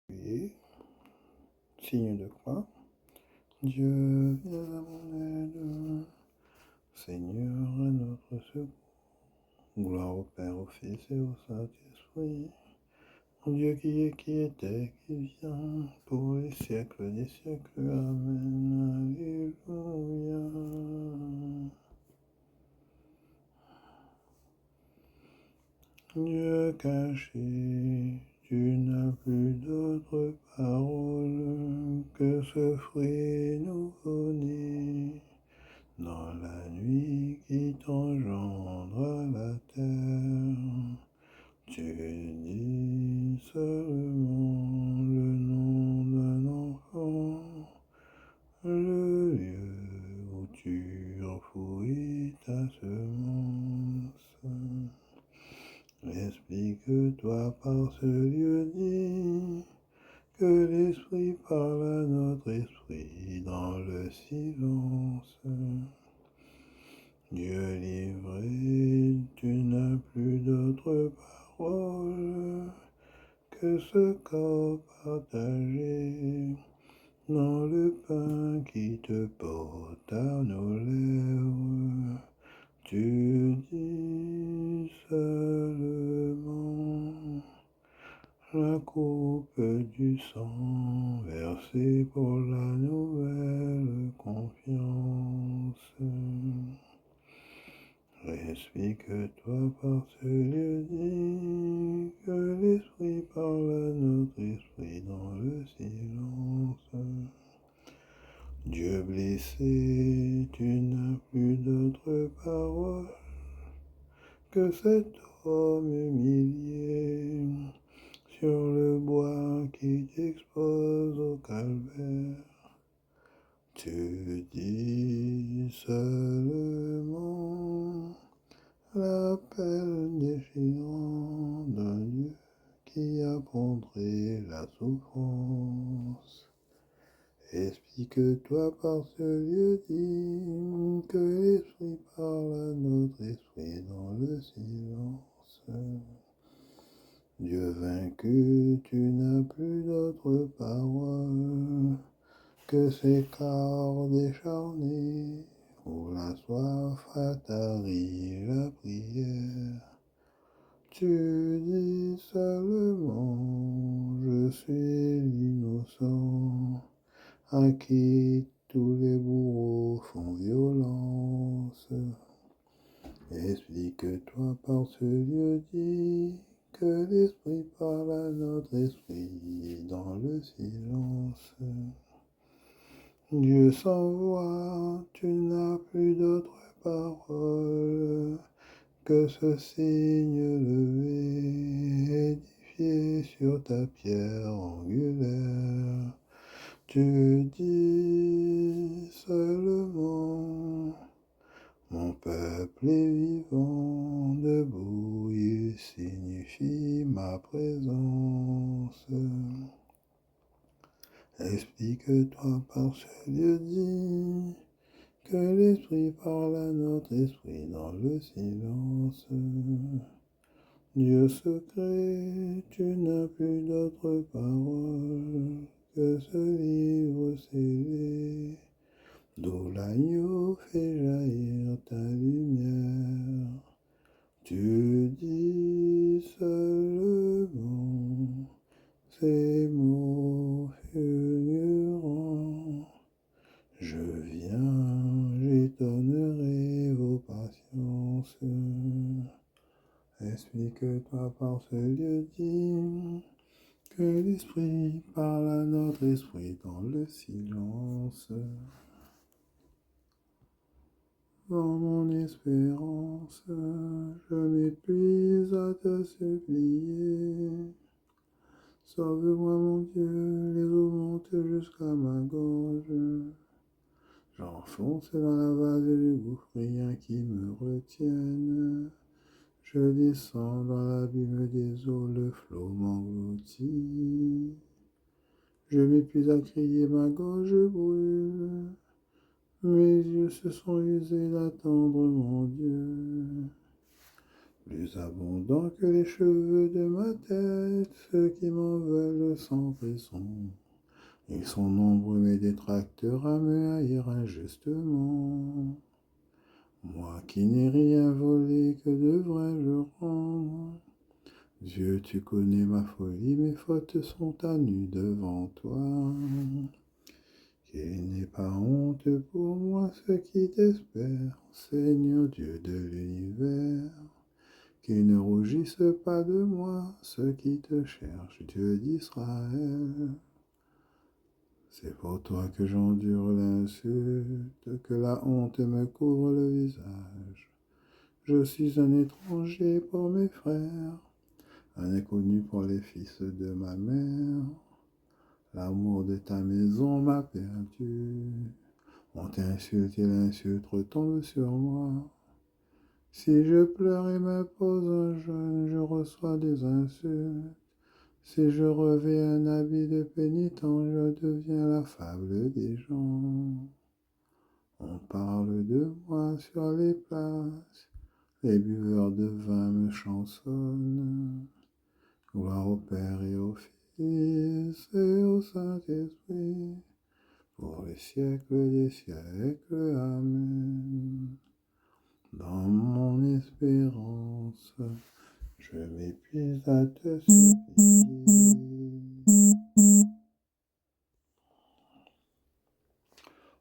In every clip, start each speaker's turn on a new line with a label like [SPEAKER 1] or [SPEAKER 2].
[SPEAKER 1] Priez. Signe de croix. Dieu, viens à mon aide. Seigneur, à notre secours. Gloire au Père, au Fils et au Saint-Esprit. Mon Dieu qui est, qui était, qui vient, pour les siècles des siècles. Amen. Alléluia. Dieu caché, tu n'as plus d'autre parole que ce fruit nouveau-né. Dans la nuit qui t'engendre la terre, tu dis seulement le nom d'un enfant, le lieu où tu enfouis ta semence. Explique-toi par ce lieu dit, que l'Esprit parle à notre esprit dans le silence. Dieu livré, tu n'as plus d'autre parole que ce corps partagé dans le pain qui te porte à nos lèvres. Tu dis seulement la coupe du sang versée pour la nouvelle confiance. Explique-toi par ce lieu dit, que l'Esprit parle à notre esprit dans le silence. Dieu blessé, tu n'as plus d'autre parole que cet homme humilié sur le bois qui t'expose au calvaire. Tu dis seulement l'appel déchirant d'un Dieu qui a pontré la souffrance. Explique-toi par ce lieu dit, que l'Esprit parle à notre esprit dans le silence. Dieu vaincu, tu n'as plus d'autre parole que ces corps décharnés, où la soif a tari la prière. Tu dis seulement, je suis l'innocent, à qui tous les bourreaux font violence. Explique-toi par ce lieu dit, que l'Esprit parle à notre esprit dans le silence. Dieu sans voix, tu n'as plus d'autre parole que ce signe levé, édifié sur ta pierre angulaire. Tu dis seulement, mon peuple est vivant, debout, il signifie ma présence. Explique-toi par ce lieu dit, que l'Esprit parle à notre esprit dans le silence. Dieu secret, tu n'as plus d'autre parole que ce livre scellé, d'où l'agneau fait jaillir ta lumière. Tu dis seulement ces mots fulgurants. Je viens, j'étonnerai vos patiences. Explique-toi par ce lieu dit, que l'Esprit parle à notre esprit dans le silence. Dans mon espérance, je m'épuise à te supplier. Sauve-moi, mon Dieu, les eaux montent jusqu'à ma gorge. J'enfonce dans la vase du gouffre, rien qui me retienne. Je descends dans l'abîme des eaux, le flot m'engloutit. Je m'épuise à crier, ma gorge brûle. Mes yeux se sont usés d'attendre mon Dieu. plus abondants que les cheveux de ma tête, ceux qui m'en veulent sans raison. Ils sont nombreux mes détracteurs à me haïr injustement. Moi qui n'ai rien volé, que devrais-je rendre? Dieu, tu connais ma folie, mes fautes sont à nu devant toi. Qu'il n'ait pas honte pour moi ceux qui t'espèrent, Seigneur Dieu de l'univers. Qu'ils ne rougissent pas de moi ceux qui te cherchent, Dieu d'Israël. C'est pour toi que j'endure l'insulte, que la honte me couvre le visage. Je suis un étranger pour mes frères, un inconnu pour les fils de ma mère. L'amour de ta maison m'a perdu. On t'insulte et l'insulte retombe sur moi. Si je pleure et m'impose un jeûne, je reçois des insultes. Si je revais un habit de pénitent, je deviens la fable des gens. On parle de moi sur les places, les buveurs de vin me chansonnent. Gloire au Père et au Fils et au Saint-Esprit, pour les siècles des siècles. Amen. Dans mon espérance, je m'épuise à te supplier.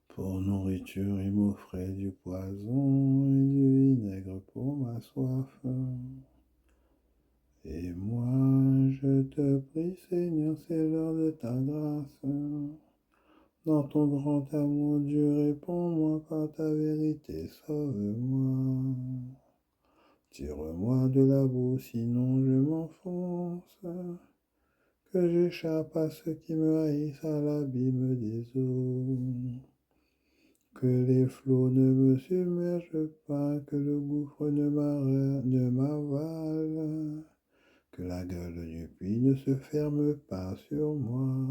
[SPEAKER 1] Pour nourriture, il m'offrait du poison et du vinaigre pour ma soif. Et moi, je te prie, Seigneur, c'est l'heure de ta grâce. Dans ton grand amour, Dieu, réponds-moi par ta vérité, sauve-moi. Tire-moi de la boue, sinon je m'enfonce. Que j'échappe à ceux qui me haïssent à l'abîme des eaux. Que les flots ne me submergent pas, que le gouffre ne m'avale, que la gueule du puits ne se ferme pas sur moi.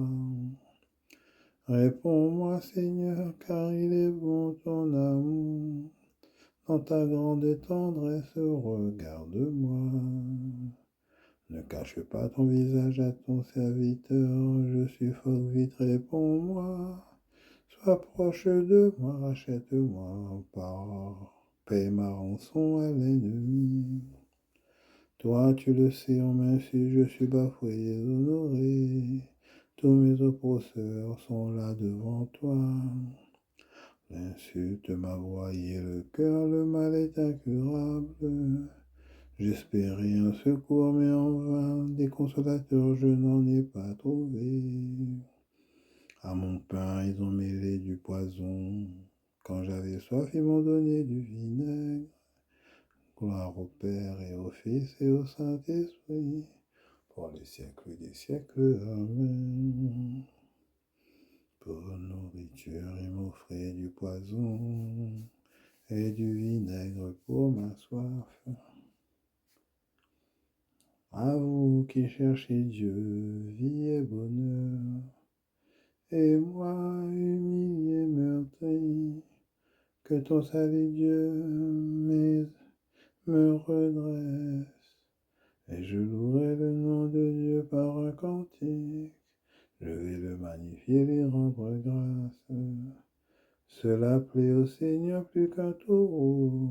[SPEAKER 1] Réponds-moi, Seigneur, car il est bon ton amour. Dans ta grande tendresse, regarde-moi. Ne cache pas ton visage à ton serviteur, je suffoque vite, réponds-moi. Sois proche de moi, rachète-moi, paie ma rançon à l'ennemi. Toi, tu le sais, en m'insulte, je suis bafoué et déshonoré. Tous mes oppresseurs sont là devant toi. L'insulte m'a broyé le cœur, le mal est incurable. J'espérais un secours, mais en vain, des consolateurs je n'en ai pas trouvé. À mon pain, ils ont mêlé du poison. Quand j'avais soif, ils m'ont donné du vinaigre. Gloire au Père et au Fils et au Saint-Esprit, pour les siècles des siècles. Amen. Pour nourriture, ils m'offraient du poison et du vinaigre pour ma soif. À vous qui cherchez Dieu, vie et bonheur, et moi, humilié, meurtri, que ton salut Dieu me redresse, et je louerai le nom de Dieu par un cantique, je vais le magnifier, lui rendre grâce. Cela plaît au Seigneur plus qu'un taureau,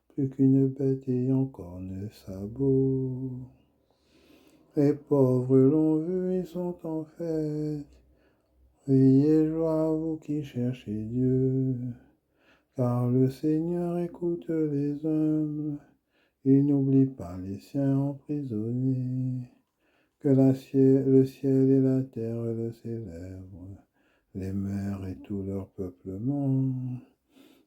[SPEAKER 1] plus qu'une bête ayant corne sabot. Les pauvres l'ont vu, ils sont en fête. Veillez joie à vous qui cherchez Dieu, car le Seigneur écoute les humbles, il n'oublie pas les siens emprisonnés. Que le ciel et la terre le célèbrent, les mers et tout leur peuplement,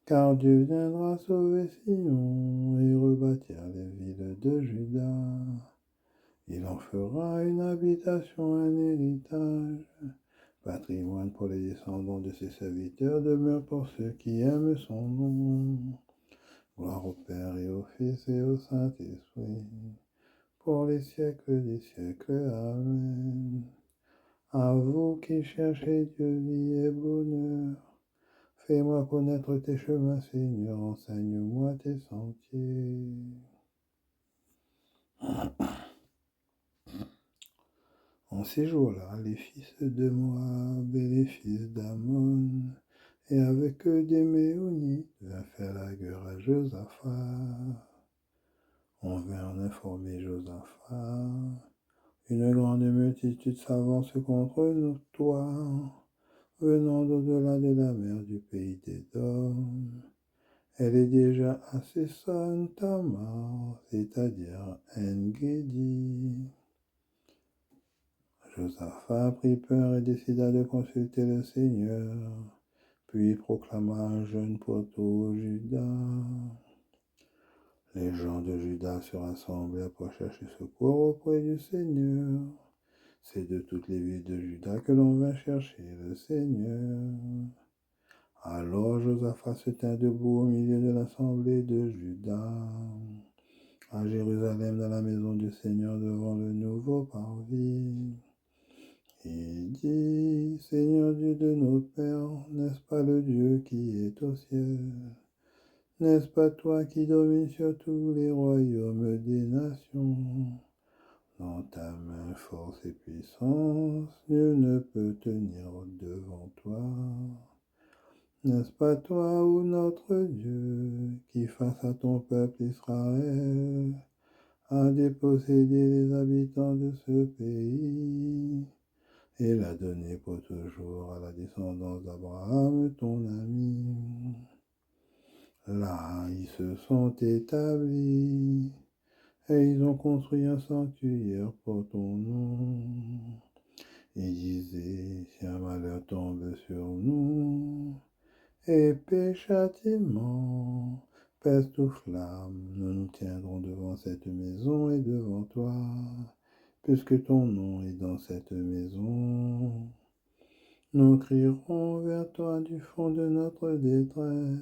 [SPEAKER 1] car Dieu viendra sauver Sion et rebâtir les villes de Juda. Il en fera une habitation, un héritage, patrimoine pour les descendants de ses serviteurs, demeure pour ceux qui aiment son nom. Gloire au Père et au Fils et au Saint-Esprit, pour les siècles des siècles. Amen. À vous qui cherchez Dieu, vie et bonheur, fais-moi connaître tes chemins, Seigneur, enseigne-moi tes sentiers. En ces jours-là, les fils de Moab et les fils d'Ammon, et avec eux des Méonites, vinrent faire la guerre à Josaphat. On vint en informer Josaphat. Une grande multitude s'avance contre toi, venant d'au-delà de la mer du pays d'Édom. Elle est déjà à Sesson Tamar, c'est-à-dire En-Gedi. Josaphat prit peur et décida de consulter le Seigneur, puis il proclama un jeûne pour tout Juda. Les gens de Juda se rassemblèrent pour chercher secours auprès du Seigneur. C'est de toutes les villes de Juda que l'on vint chercher le Seigneur. Alors Josaphat se tint debout au milieu de l'assemblée de Juda, à Jérusalem, dans la maison du Seigneur, devant le nouveau parvis. Il dit, Seigneur Dieu de nos pères, n'est-ce pas le Dieu qui est au ciel? N'est-ce pas toi qui domines sur tous les royaumes des nations? Dans ta main force et puissance, nul ne peut tenir devant toi. N'est-ce pas toi, ô notre Dieu, qui face à ton peuple Israël, a dépossédé les habitants de ce pays et l'a donné pour toujours à la descendance d'Abraham, ton ami? Là, ils se sont établis et ils ont construit un sanctuaire pour ton nom. Ils disaient, si un malheur tombe sur nous, épée, châtiment, peste ou flamme, nous nous tiendrons devant cette maison et devant toi, puisque ton nom est dans cette maison. Nous crierons vers toi du fond de notre détresse.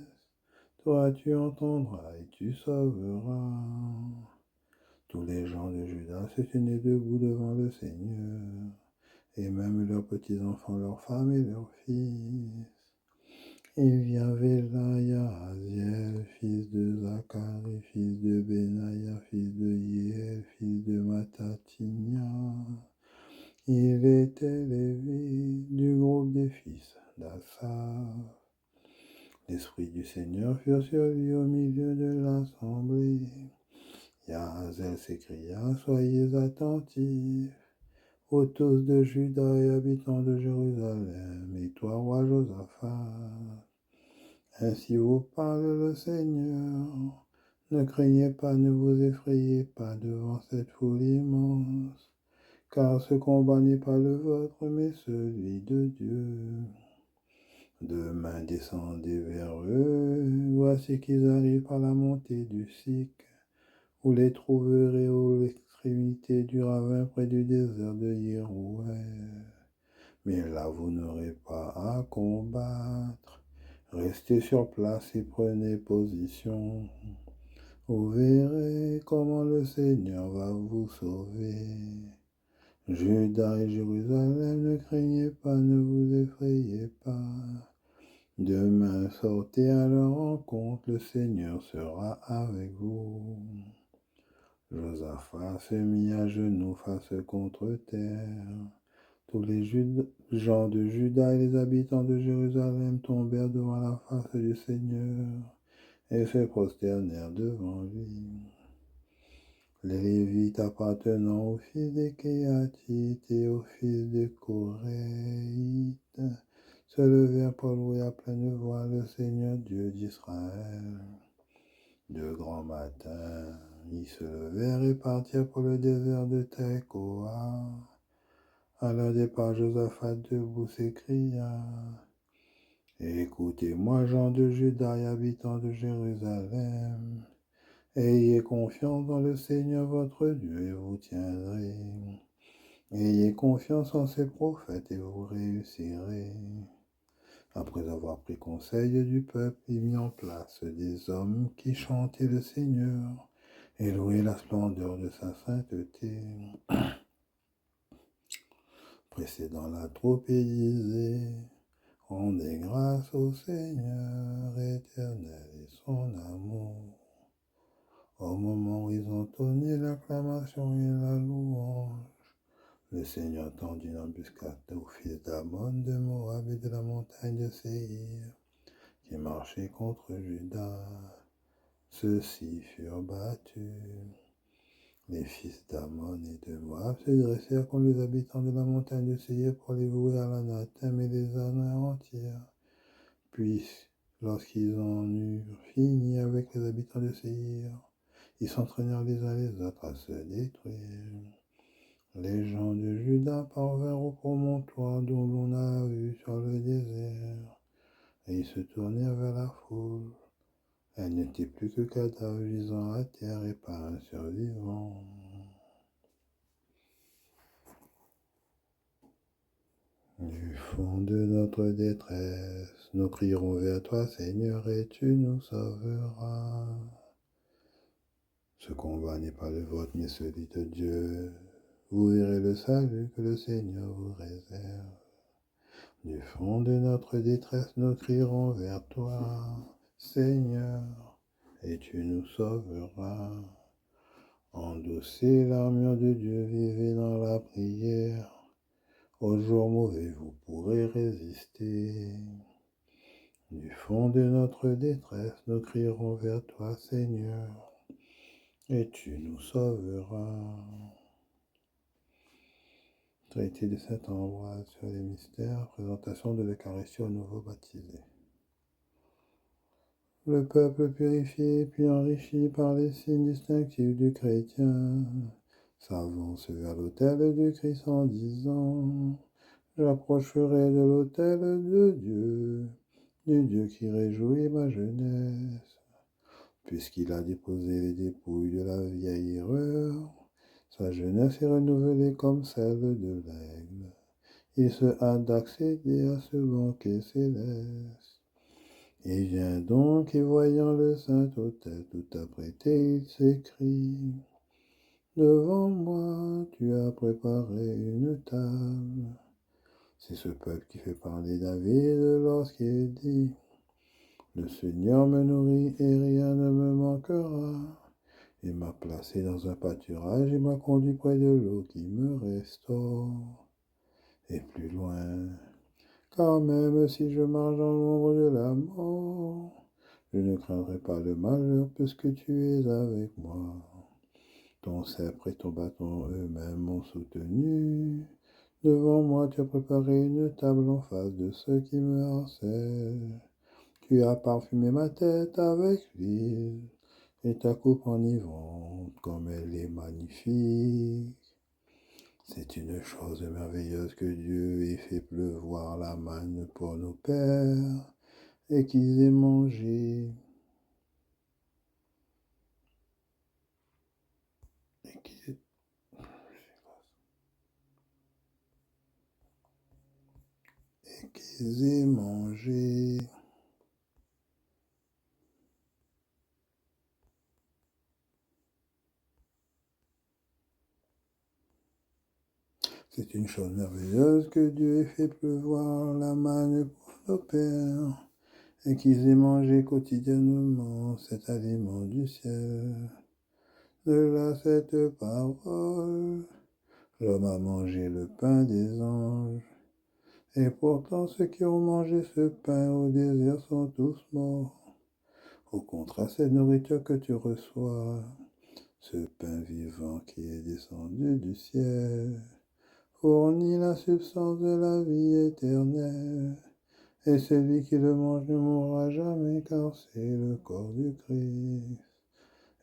[SPEAKER 1] Toi, tu entendras et tu sauveras. Tous les gens de Juda se tenaient debout devant le Seigneur, et même leurs petits-enfants, leurs femmes et leurs fils. Il y avait là Yahaziel, fils de Zacharie, fils de Benaïa, fils de Yéel, fils de Matatinia. Il était Lévi du groupe des fils d'Assaf. L'Esprit du Seigneur fut sur lui au milieu de l'assemblée. Yahaziel s'écria, soyez attentifs, ô tous de Juda et habitants de Jérusalem, et toi, roi Josaphat. Ainsi vous parle le Seigneur. Ne craignez pas, ne vous effrayez pas devant cette foule immense, car ce combat n'est pas le vôtre, mais celui de Dieu. Demain, descendez vers eux. Voici qu'ils arrivent par la montée du Sic. Vous les trouverez aux extrémités du ravin près du désert de Yerouël. Mais là, vous n'aurez pas à combattre. Restez sur place et prenez position. Vous verrez comment le Seigneur va vous sauver. Juda et Jérusalem, ne craignez pas, ne vous effrayez pas. Demain, sortez à leur rencontre, le Seigneur sera avec vous. Josaphat se mit à genoux face contre terre. Tous les gens de Juda et les habitants de Jérusalem tombèrent devant la face du Seigneur et se prosternèrent devant lui. Les Lévites appartenant aux fils des Kéatites et aux fils des Coréites se levèrent pour louer à pleine voix le Seigneur Dieu d'Israël. De grand matin, ils se levèrent et partirent pour le désert de Tekoa. À leur départ, Josaphat debout s'écria, écoutez-moi, gens de Juda et habitants de Jérusalem. Ayez confiance dans le Seigneur votre Dieu et vous tiendrez. Ayez confiance en ses prophètes et vous réussirez. Après avoir pris conseil du peuple, il mit en place des hommes qui chantaient le Seigneur et louaient la splendeur de sa sainteté. Précédant la troupe, il disait, rendez grâce au Seigneur éternel et son amour. Au moment où ils entonnaient l'acclamation et la louange, le Seigneur tendit une embuscade aux fils d'Ammon, de Moab et de la montagne de Séhir, qui marchaient contre Juda. Ceux-ci furent battus. Les fils d'Ammon et de Moab se dressèrent contre les habitants de la montagne de Séhir pour les vouer à l'anathème et les anéantir. Puis, lorsqu'ils en eurent fini avec les habitants de Séhir, ils s'entraînèrent les uns les autres à se détruire. Les gens de Juda parvinrent au promontoire dont l'on a vu sur le désert, et ils se tournèrent vers la foule. Elle n'était plus que cadavres gisant à terre et pas un survivant. Du fond de notre détresse, nous crierons vers toi, Seigneur, et tu nous sauveras. Ce combat n'est pas le vôtre, mais celui de Dieu. Vous verrez le salut que le Seigneur vous réserve. Du fond de notre détresse, nous crierons vers toi, Seigneur, et tu nous sauveras. Endossez l'armure de Dieu, vivez dans la prière. Au jour mauvais, vous pourrez résister. Du fond de notre détresse, nous crierons vers toi, Seigneur, et tu nous sauveras. Traité de saint Ambroise sur les mystères, présentation de l'Eucharistie aux nouveaux baptisés. Le peuple purifié puis enrichi par les signes distinctifs du chrétien s'avance vers l'autel du Christ en disant: j'approcherai de l'autel de Dieu, du Dieu qui réjouit ma jeunesse. Puisqu'il a déposé les dépouilles de la vieille erreur, sa jeunesse est renouvelée comme celle de l'aigle. Il se hâte d'accéder à ce banquet céleste. Il vient donc et voyant le Saint-Autel tout apprêté, il s'écrie: devant moi, tu as préparé une table. C'est ce peuple qui fait parler David lorsqu'il dit: le Seigneur me nourrit et rien ne me manquera. Il m'a placé dans un pâturage et m'a conduit près de l'eau qui me restaure. Et plus loin: car même si je marche dans l'ombre de la mort, je ne craindrai pas le malheur puisque tu es avec moi. Ton sceptre et ton bâton eux-mêmes m'ont soutenu. Devant moi, tu as préparé une table en face de ceux qui me harcèlent. Tu as parfumé ma tête avec l'huile, et ta coupe enivrante, comme elle est magnifique. C'est une chose merveilleuse que Dieu ait fait pleuvoir la manne pour nos pères, et qu'ils aient mangé, et qu'ils aient mangé. C'est une chose merveilleuse que Dieu ait fait pleuvoir la manne pour nos pères, et qu'ils aient mangé quotidiennement cet aliment du ciel. De là cette parole: l'homme a mangé le pain des anges. Et pourtant ceux qui ont mangé ce pain au désert sont tous morts. Au contraire, cette nourriture que tu reçois, ce pain vivant qui est descendu du ciel, fournit la substance de la vie éternelle. Et celui qui le mange ne mourra jamais, car c'est le corps du Christ.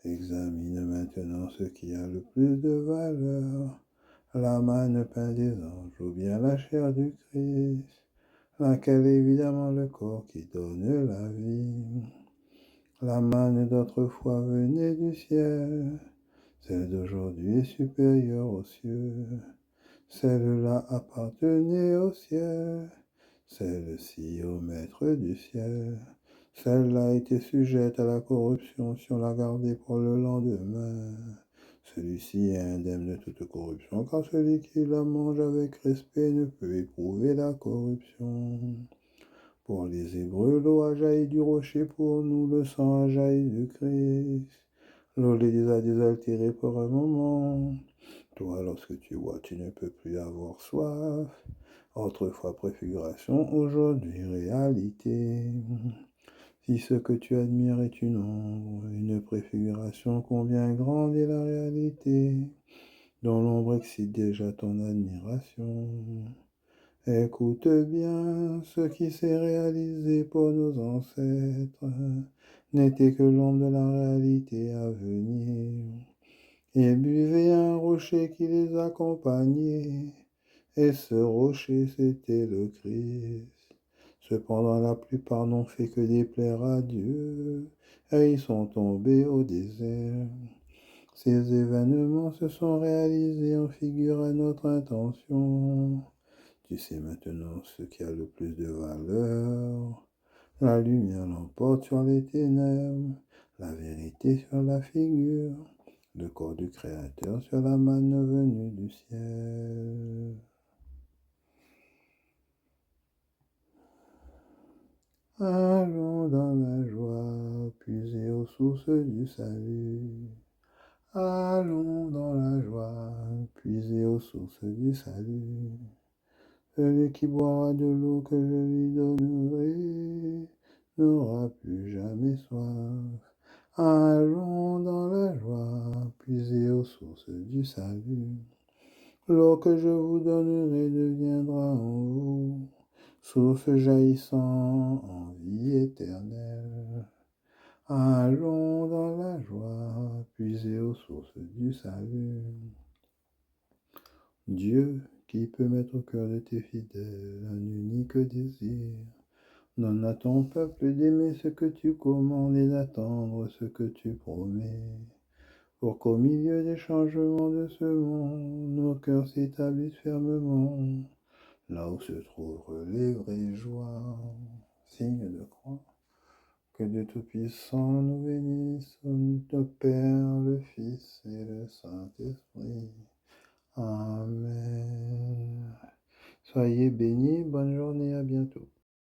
[SPEAKER 1] Examine maintenant ce qui a le plus de valeur: la manne, pain des anges, ou bien la chair du Christ, laquelle est évidemment le corps qui donne la vie. La manne d'autrefois venait du ciel, celle d'aujourd'hui est supérieure aux cieux. Celle-là appartenait au ciel, celle-ci au maître du ciel. Celle-là était sujette à la corruption si on la gardait pour le lendemain. Celui-ci est indemne de toute corruption, car celui qui la mange avec respect ne peut éprouver la corruption. Pour les Hébreux, l'eau a jailli du rocher, pour nous le sang a jailli du Christ. L'eau les a désaltérés pour un moment. Toi, lorsque tu vois, tu ne peux plus avoir soif. Autrefois préfiguration, aujourd'hui réalité. Si ce que tu admires est une ombre, une préfiguration, combien grande est la réalité, dont l'ombre excite déjà ton admiration. Écoute bien, ce qui s'est réalisé pour nos ancêtres n'était que l'ombre de la réalité à venir. Ils buvaient un rocher qui les accompagnait, et ce rocher c'était le Christ. Cependant la plupart n'ont fait que déplaire à Dieu, et ils sont tombés au désert. Ces événements se sont réalisés en figure à notre intention. Tu sais maintenant ce qui a le plus de valeur. La lumière l'emporte sur les ténèbres, la vérité sur la figure, le corps du Créateur sur la manne venue du ciel. Allons dans la joie, puiser aux sources du salut. Allons dans la joie, puiser aux sources du salut. Celui qui boira de l'eau que je lui donnerai n'aura plus jamais soif. Allons dans la joie, puiser aux sources du salut. L'eau que je vous donnerai deviendra en vous, source jaillissant en vie éternelle. Allons dans la joie, puiser aux sources du salut. Dieu, qui peut mettre au cœur de tes fidèles un unique désir, donne à ton peuple d'aimer ce que tu commandes et d'attendre ce que tu promets, pour qu'au milieu des changements de ce monde, nos cœurs s'établissent fermement, là où se trouvent les vraies joies. Signe de croix. Que Dieu Tout-Puissant nous bénisse, le Père, le Fils et le Saint-Esprit. Amen. Soyez bénis, bonne journée, à bientôt.